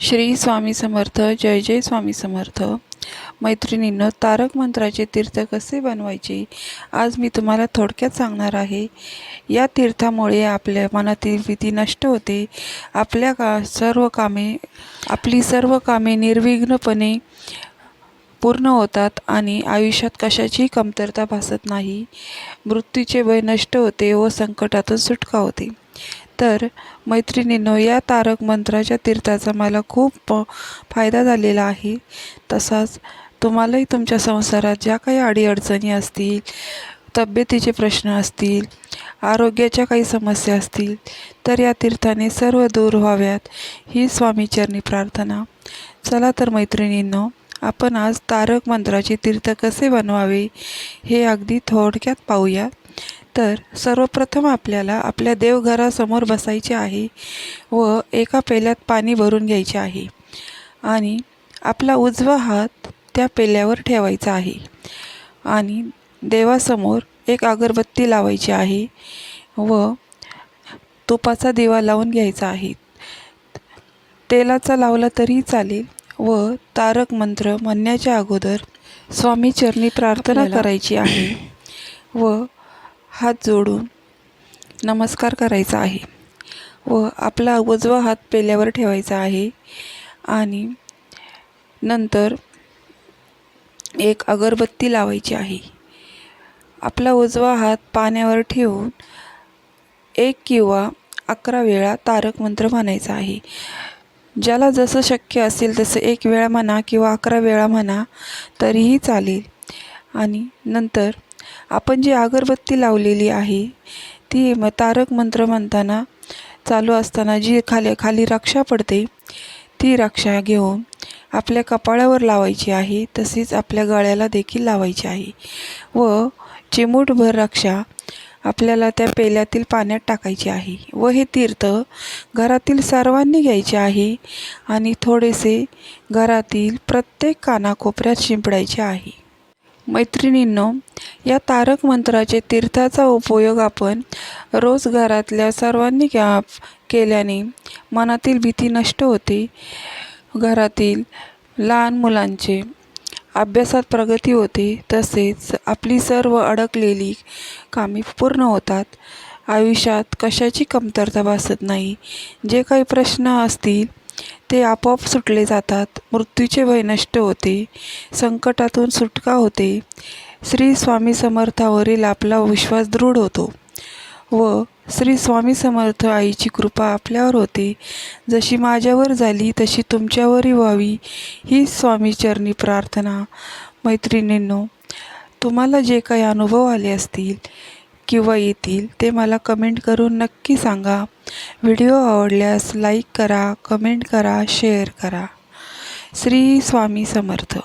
श्री स्वामी समर्थ. जय जय स्वामी समर्थ. मैत्रिणींनो, तारक मंत्राचे तीर्थ कसे बनवायचे आज मी तुम्हाला थोडक्यात सांगणार आहे. या तीर्थामुळे आपल्या मनातील भीती नष्ट होते. आपली सर्व कामे निर्विघ्नपणे पूर्ण होतात आणि आयुष्यात कशाची कमतरता भासत नाही. मृत्यूचे भय नष्ट होते व संकटातून सुटका होते. तर मैत्रिणींनो, या तारक मंत्राच्या तीर्थाचा मला खूप फायदा झालेला आहे. तसाच तुम्हालाही तुमच्या संसारात ज्या काही अडीअडचणी असतील, तब्येतीचे प्रश्न असतील, आरोग्याच्या काही समस्या असतील, तर या तीर्थाने सर्व दूर व्हाव्यात ही स्वामीचरणी प्रार्थना. चला तर मैत्रिणींनो, आपण आज तारक मंत्राचे तीर्थ कसे बनवावे हे अगदी थोडक्यात पाहूया. तर सर्वप्रथम आपल्याला आपल्या देवघरासमोर बसायचे आहे व एका पेल्यात पाणी भरून घ्यायचे आहे आणि आपला उजवा हात त्या पेल्यावर ठेवायचा आहे आणि देवासमोर एक अगरबत्ती लावायची आहे व तुपाचा दिवा लावून घ्यायचा आहे. तेलाचा लावला तरी चालेल व तारक मंत्र म्हणण्याच्या अगोदर स्वामीचरणी प्रार्थना करायची आहे व हात जोडून नमस्कार करायचा आहे व आपला उजवा हात पेल्यावर ठेवायचा आहे आणि नंतर एक अगरबत्ती लावायची आहे. आपला उजवा हात पाण्यावर ठेवून 1 किंवा 11 वेळा तारक मंत्र म्हणायचा आहे. ज्याला जसं शक्य असेल तसं 1 वेळा म्हणा किंवा 11 वेळा म्हणा तरीही चालेल. आणि नंतर आपण जी अगरबत्ती लावलेली आहे ती तारक मंत्र म्हणताना चालू असताना जी खाली रक्षा पडते ती रक्षा घेऊन आपल्या कपाळावर लावायची आहे. तसेच आपल्या गळ्याला देखील लावायची आहे व चिमूटभर रक्षा आपल्याला त्या पेल्यातील पाण्यात टाकायची आहे व हे तीर्थ घरातील सर्वांनी घ्यायचे आहे आणि थोडेसे घरातील प्रत्येक कानाकोपऱ्यात शिंपडायचे आहे. मैत्रिणींनो, या तारक मंत्राचे तीर्थाचा उपयोग आपण रोज घरातल्या सर्वांनी केल्याने मनातील भीती नष्ट होते. घरातील लहान मुलांचे अभ्यासात प्रगती होते. तसेच आपली सर्व अडकलेली कामे पूर्ण होतात. आयुष्यात कशाची कमतरता भासत नाही. जे काही प्रश्न असतील ते आपोआप सुटले जातात. मृत्यूचे भय नष्ट होते. संकटातून सुटका होते. श्री स्वामी समर्थावरील आपला विश्वास दृढ होतो व श्री स्वामी समर्थ आईची कृपा आपल्यावर होते. जशी माझ्यावर झाली तशी तुमच्यावरही व्हावी ही स्वामीचरणी प्रार्थना. मैत्रिणींनो, तुम्हाला जे काही अनुभव आले असतील किंवा येतील ते मला कमेंट करून नक्की सांगा. व्हिडिओ आवडल्यास लाईक करा, कमेंट करा, शेअर करा. श्री स्वामी समर्थ.